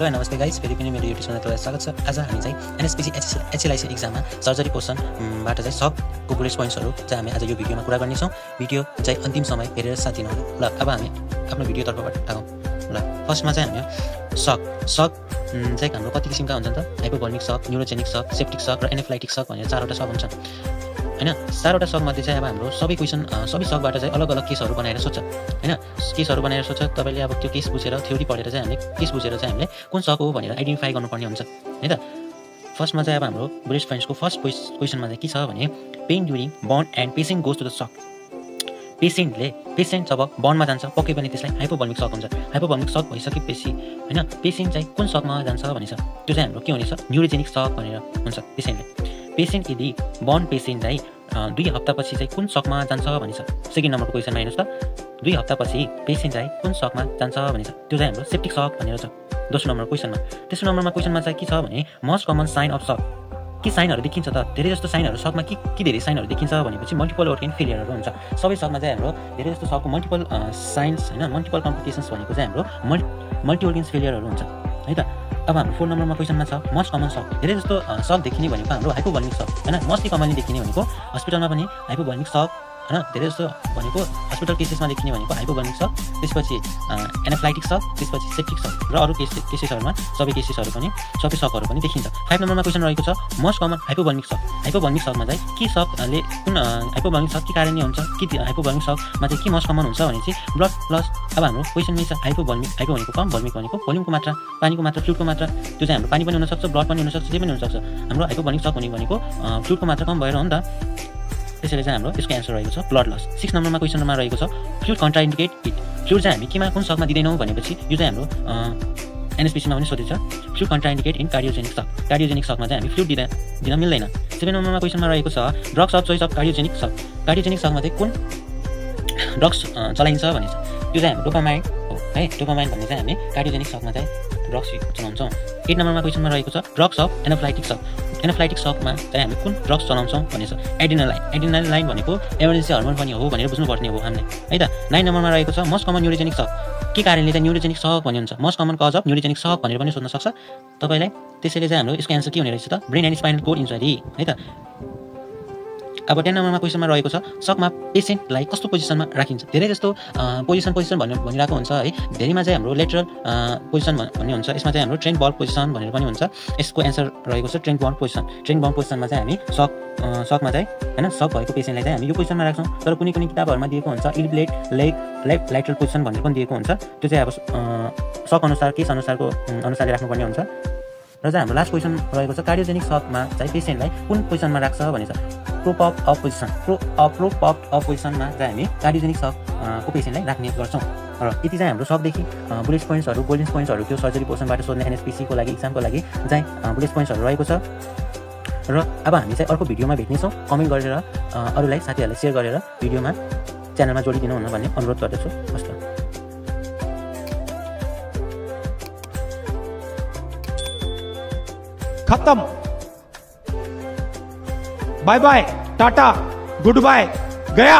Hello and नमस्ते guys, फेरि पनि मेरो युट्युब च्यानलमा तपाईँलाई स्वागत छ। आज हामी चाहिँ एनएसपीसी एचएलआईसी एक्जाममा सर्जरी पोर्सनबाट चाहिँ सबको बुलेट पोइन्ट्सहरू चाहिँ हामी आज यो भिडियोमा कुरा गर्नेछौँ। भिडियो चाहिँ अन्तिम समय हेरेर साथ दिनुहोला। ल अब हामी आफ्नो भिडियोतर्फबाट लागौँ। ल फर्स्टमा चाहिँ हामी सक चाहिँ हाम्रो कति किसिमका हुन्छन् त? हाइपोभोल्मिक सक, न्युरोजेनिक सक, सेप्टिक सक र एनाफिलाइटिक सक भनेर चारवटा सक हुन्छन् हैन। चारवटा सकमध्ये चाहिँ अब हाम्रो सबै क्वेसन सबै सकबाट चाहिँ अलग अलग केसहरू बनाएर सोध्छ हैन। केसहरू बनाएर सोध्छ। तपाईँले अब त्यो केस बुझेर थ्योरी पढेर चाहिँ हामीले केस बुझेर चाहिँ हामीले कुन सक हो भनेर आइडेन्टिफाई गर्नुपर्ने हुन्छ है त। फर्स्टमा चाहिँ अब हाम्रो बुलेट पोइन्ट्सको फर्स्ट क्वेसनमा चाहिँ के छ भने pain during burn and patient goes to the shock. Patient जब बर्नमा जान्छ पक्कै पनि त्यसलाई हाइपोभोल्मिक सक हुन्छ। हाइपोभोल्मिक सक भइसकेपछि हैन पेसेन्ट चाहिँ कुन सकमा जान्छ भनेछ, त्यो चाहिँ हाम्रो के हुनेछ, न्युरोजेनिक सक भनेर हुन्छ। पेसेन्ट यदि बर्न पेसेन्ट चाहिँ 2 हप्तापछि चाहिँ कुन सकमा जान्छ भनेछ। सेकेन्ड नम्बरको क्वेसनमा हेर्नुहोस् त, 2 हप्तापछि पेसेन्ट चाहिँ कुन सकमा जान्छ भनेछ, त्यो चाहिँ हाम्रो सेप्टिक सक भनेर छ दोस्रो नम्बरको क्वेसनमा। तेस्रो नम्बरमा क्वेसनमा चाहिँ के छ भने मोस्ट कमन साइन अफ सक। के साइनहरू देखिन्छ त? धेरै जस्तो साइनहरू सकमा के धेरै साइनहरू देखिन्छ भनेपछि मल्टिपल organ फेलियरहरू हुन्छ। सबै सकमा चाहिँ हाम्रो धेरै जस्तो सकको मल्टिपल साइन्स हैन, मल्टिपल कम्प्लिकेसन्स भनेको चाहिँ हाम्रो मल्टी organs फेलियरहरू हुन्छ है त। अब हाम्रो 4 नम्बरमा क्वेसनमा छ मोस्ट कमन सक। धेरै जस्तो सक देखिने भनेको हाम्रो हाइपोभोल्मिक सक हैन। मोस्टली कमनली देखिने भनेको हस्पिटलमा पनि हाइपोभोल्मिक सक हैन। धेरै जस्तो भनेको हस्पिटल केसेसमा देखिने भनेको हाइपोभोल्मिक सक, त्यसपछि एनाफिलाइटिक सक, त्यसपछि सेप्टिक सक र अरू केसेसहरूमा सबै सकहरू पनि देखिन्छ। 5 नम्बरमा क्वेसन रहेको छ मोस्ट कमन हाइपोभोल्मिक सक। हाइपोभोल्मिक सकमा चाहिँ के सकले कुन हाइपोभोल्मिक सक के कारणले हुन्छ, कि हाइपोभोल्मिक सकमा चाहिँ के मोस्ट कमन हुन्छ भने चाहिँ ब्लड लस। अब हाम्रो क्वेसनमै छ हाइपो भनेको कम, भोल्मिक भनेको भोल्युमको मात्रा, पानीको मात्रा, फ्लुइडको मात्रा। त्यो चाहिँ हाम्रो पानी पनि हुनसक्छ, ब्लड पनि हुनसक्छ, जे पनि हुनसक्छ। हाम्रो हाइपोभोल्मिक सक भनेको फ्लुइडको मात्रा कम भएर हो नि त। त्यसैले चाहिँ हाम्रो यसको एन्सर रहेको छ ब्लड लस। 6 नम्बरमा क्वेसनमा रहेको छ फ्लुइड कन्ट्राइन्डिकेट इट। फ्लुइड चाहिँ हामी केमा कुन सकमा दिँदैनौँ भनेपछि यो चाहिँ हाम्रो एनएसपीसीमा पनि सोधेको छ। फ्लुइड कन्ट्राइन्डिकेट इन कार्डियोजेनिक सक। कार्डियोजेनिक सकमा चाहिँ हामी फ्लुइड दिन मिल्दैन। 7 नम्बरमा क्वेसनमा रहेको छ drugs of choice of cardiogenic सक। कार्डियोजेनिक सकमा चाहिँ कुन ड्रग्स चलाइन्छ भनेछ, त्यो चाहिँ हाम्रो डोपामाइन हो है। डोपामाइन भन्ने चाहिँ हामी कार्डियोजेनिक सकमा चाहिँ ड्रग्स चलाउँछौँ। 8 नम्बरमा क्वेसनमा रहेको छ ड्रग्स अफ एनाफिलाइटिक सक। एनाफिलाइटिक सकमा चाहिँ हामी कुन ड्रग्स चलाउँछौँ भनेछ, एड्रिनालाइन भनेको इमर्जेन्सी हर्मोन पनि हो भनेर बुझ्नुपर्ने हो हामीले है त। 9 नम्बरमा रहेको छ मोस्ट कमन न्युरोजेनिक सक। के कारणले चाहिँ न्युरोजेनिक सक भन्ने हुन्छ, मोस्ट कमन कज अफ न्युरोजेनिक सक भनेर पनि सोध्न सक्छ तपाईँलाई। त्यसैले चाहिँ हाम्रो यसको एन्सर के हुने रहेछ त, brain and spinal cord injury है त। अब 10 नम्बरमा क्वेसनमा रहेको छ सकमा पेसेन्टलाई कस्तो पोजिसनमा राखिन्छ। धेरै जस्तो पोजिसन भनिरहेको हुन्छ है। धेरैमा चाहिँ हाम्रो लेटरल पोजिसन भन्ने हुन्छ, यसमा चाहिँ हाम्रो ट्रेन्ड बल पोजिसन भनेर पनि हुन्छ। यसको एन्सर रहेको छ ट्रेन्ड बल पोजिसन। ट्रेन्ड बल पोजिसनमा चाहिँ हामी सकमा चाहिँ हैन, सक भएको पेसेन्टलाई चाहिँ हामी यो पोजिसनमा राख्छौँ। तर कुनै किताबहरूमा दिएको हुन्छ इल्ब्लेड लेफ्ट लाइटरल पोजिसन भनेर पनि दिएको हुन्छ। त्यो चाहिँ अब सक अनुसार केस अनुसारले राख्नुपर्ने हुन्छ। र चाहिँ हाम्रो लास्ट क्वेसन रहेको छ कार्डियोजेनिक सकमा चाहिँ पेसेन्टलाई कुन पोजिसनमा राख्छ भनेछ, प्रोपअप अफ पोजिसनमा चाहिँ हामी कार्डियोजेनिक सकको पेसेन्टलाई राख्ने गर्छौँ। र यति चाहिँ हाम्रो सकदेखि बुलेट पोइन्ट्सहरू गोल्डन पोइन्ट्सहरू त्यो सर्जरी पोर्सनबाट सोध्ने एनएसपीसीको लागि एक्जामको लागि चाहिँ बुलेट पोइन्ट्सहरू रहेको छ। र अब हामी चाहिँ अर्को भिडियोमा भेट्नेछौँ। कमेन्ट गरेर अरूलाई साथीहरूलाई सेयर गरेर भिडियोमा च्यानलमा जोडिदिनु हुन भन्ने अनुरोध गर्दछु। हस् त। खत्म, bye bye, tata, good bye, गया।